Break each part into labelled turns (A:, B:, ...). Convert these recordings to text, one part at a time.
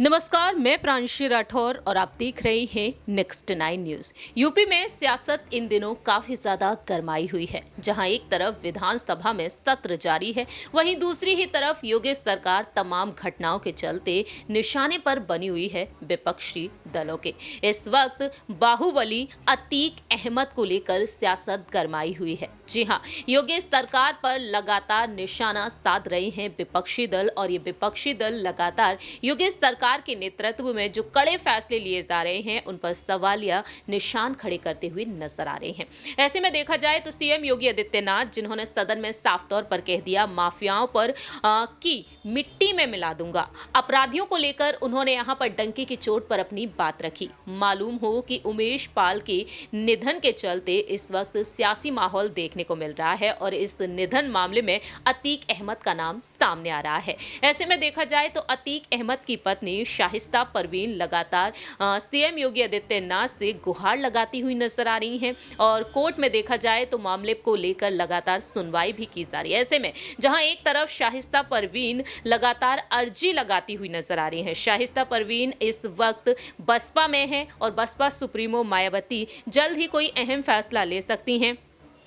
A: नमस्कार, मैं प्रांशी राठौर और आप देख रहे हैं नेक्स्ट 9 न्यूज। यूपी में सियासत इन दिनों काफी ज्यादा गरमाई हुई है। जहां एक तरफ विधानसभा में सत्र जारी है, वहीं दूसरी ही तरफ योगी सरकार तमाम घटनाओं के चलते निशाने पर बनी हुई है विपक्षी दलों के। इस वक्त बाहुबली अतीक अहमद को लेकर सियासत गरमाई हुई है। जी हाँ, योगी सरकार पर लगातार निशाना साध रहे हैं विपक्षी दल और ये विपक्षी दल लगातार योगी सरकार के नेतृत्व में जो कड़े फैसले लिए जा रहे हैं उन पर सवालिया निशान खड़े करते हुए नजर आ रहे हैं। ऐसे में देखा जाए तो सीएम योगी आदित्यनाथ, जिन्होंने सदन में साफ तौर पर कह दिया माफियाओं पर कि मिट्टी में मिला दूंगा, अपराधियों को लेकर उन्होंने यहां पर डंके की चोट पर अपनी बात रखी। मालूम हो कि उमेश पाल के निधन के चलते इस वक्त सियासी माहौल देखने को मिल रहा है और इस निधन मामले में अतीक अहमद का नाम सामने आ रहा है। ऐसे में देखा जाए तो अतीक अहमद की पत्नी शाहिस्ता परवीन लगातार सीएम योगी आदित्यनाथ से गुहार लगाती हुई नजर आ रही हैं और कोर्ट में देखा जाए तो मामले को लेकर लगातार सुनवाई भी की जा रही है। ऐसे में जहां एक तरफ शाहिस्ता परवीन लगातार अर्जी लगाती हुई नजर आ रही है, शाहिस्ता परवीन इस वक्त बसपा में है और बसपा सुप्रीमो मायावती जल्द ही कोई अहम फैसला ले सकती हैं।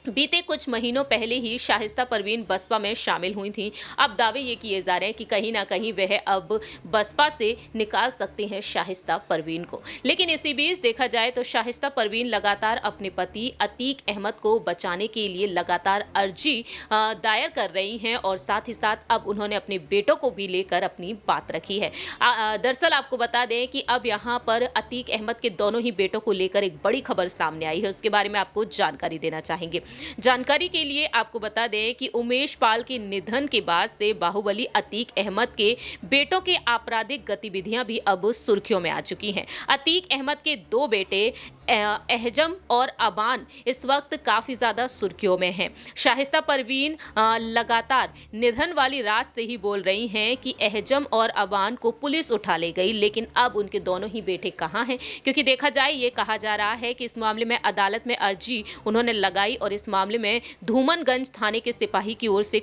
A: बीते कुछ महीनों पहले ही शाहिस्ता परवीन बसपा में शामिल हुई थीं। अब दावे ये किए जा रहे हैं कि कहीं ना कहीं वह अब बसपा से निकाल सकती हैं शाहिस्ता परवीन को। लेकिन इसी बीच देखा जाए तो शाहिस्ता परवीन लगातार अपने पति अतीक अहमद को बचाने के लिए लगातार अर्जी दायर कर रही हैं और साथ ही साथ अब उन्होंने अपने बेटों को भी लेकर अपनी बात रखी है। दरअसल आपको बता दें कि अब यहाँ पर अतीक अहमद के दोनों ही बेटों को लेकर एक बड़ी खबर सामने आई है, उसके बारे में आपको जानकारी देना चाहेंगे। जानकारी के लिए आपको बता दें कि उमेश पाल के निधन के बाद से बाहुबली अतीक अहमद के बेटों के आपराधिक गतिविधियां भी अब सुर्खियों में आ चुकी हैं। अतीक अहमद के दो बेटे एहजम और अबान इस वक्त काफी ज्यादा सुर्खियों में हैं। शाहिस्ता परवीन लगातार निधन वाली रात से ही बोल रही हैं कि एहजम और अबान को पुलिस उठा ले गई, लेकिन अब उनके दोनों ही बेटे कहां हैं? क्योंकि देखा जाए ये कहा जा रहा है कि इस मामले में अदालत में अर्जी उन्होंने लगाई और इस मामले में धूमनगंज थाने के सिपाही की ओर से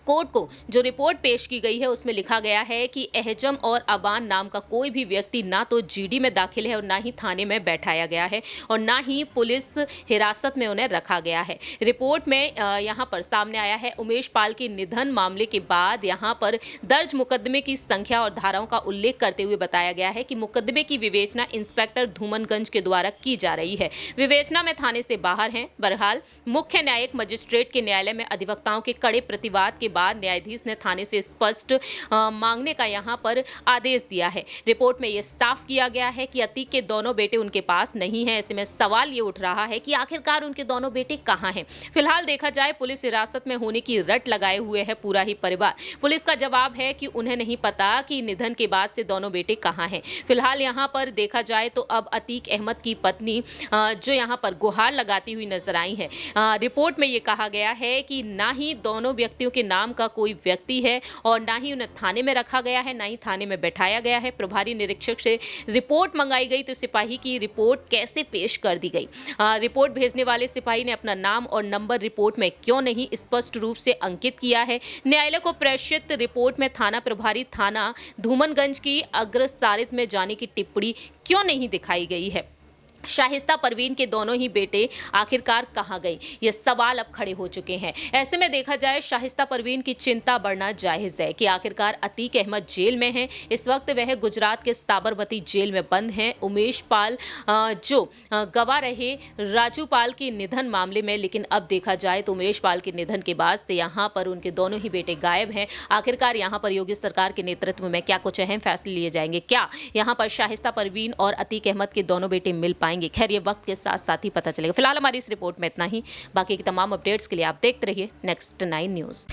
A: कोर्ट को जो रिपोर्ट पेश की गई है उसमें लिखा गया है कि एहजम और अबान नाम का कोई भी व्यक्ति ना तो जीडी में दाखिल है और ना ही थाने में बैठाया गया है और ना ही पुलिस हिरासत में उन्हें रखा गया है। रिपोर्ट में यहाँ पर सामने आया है उमेश पाल के निधन मामले के बाद यहाँ पर दर्ज मुकदमे की संख्या और धाराओं का उल्लेख करते हुए बताया गया है कि मुकदमे की विवेचना इंस्पेक्टर धूमनगंज के द्वारा की जा रही है। विवेचना में थाने से बाहर हैं। बहरहाल मुख्य न्यायिक मजिस्ट्रेट के न्यायालय में अधिवक्ताओं के कड़े प्रतिवाद के बाद न्यायाधीश ने थाने से स्पष्ट मांगने का यहां पर आदेश दिया है। रिपोर्ट में यह साफ किया गया है कि अतीक के दोनों बेटे उनके पास नहीं है। ऐसे में सवाल ये उठ रहा है कि आखिरकार उनके दोनों बेटे कहां हैं? फिलहाल देखा जाए पुलिस हिरासत में होने की रट लगाए हुए है पूरा ही परिवार। पुलिस का जवाब है कि उन्हें नहीं पता कि निधन के बाद से दोनों बेटे कहां हैं। फिलहाल यहां पर देखा जाए तो अब अतीक अहमद की पत्नी जो यहां पर गुहार लगाती हुई नजर आई है। रिपोर्ट में यह कहा गया है कि ना ही दोनों व्यक्तियों के नाम का कोई व्यक्ति है और ना ही उन्हें थाने में रखा गया है, ना ही थाने में बैठाया गया है। प्रभारी निरीक्षक से रिपोर्ट मंगाई गई तो सिपाही की रिपोर्ट कैसे पेश कर दी गई? रिपोर्ट भेजने वाले सिपाही ने अपना नाम और नंबर रिपोर्ट में क्यों नहीं स्पष्ट रूप से अंकित किया है? न्यायालय को प्रेषित रिपोर्ट में थाना प्रभारी थाना धूमनगंज की अग्रसारित में जाने की टिप्पणी क्यों नहीं दिखाई गई है? शाहिस्ता परवीन के दोनों ही बेटे आखिरकार कहां गए? ये सवाल अब खड़े हो चुके हैं। ऐसे में देखा जाए शाहिस्ता परवीन की चिंता बढ़ना जायज है कि आखिरकार अतीक अहमद जेल में हैं। इस वक्त वह गुजरात के साबरमती जेल में बंद हैं। उमेश पाल जो गवाह रहे राजू पाल के निधन मामले में, लेकिन अब देखा जाए तो उमेश पाल के निधन के बाद से यहाँ पर उनके दोनों ही बेटे गायब हैं। आखिरकार यहाँ पर योगी सरकार के नेतृत्व में क्या कुछ अहम फैसले लिए जाएंगे? क्या यहाँ पर शाहिस्ता परवीन और अतीक अहमद के दोनों बेटे मिल पाएंगे? खैर ये वक्त के साथ साथ ही पता चलेगा। फिलहाल हमारी इस रिपोर्ट में इतना ही। बाकी की तमाम अपडेट्स के लिए आप देखते रहिए नेक्स्ट 9 न्यूज।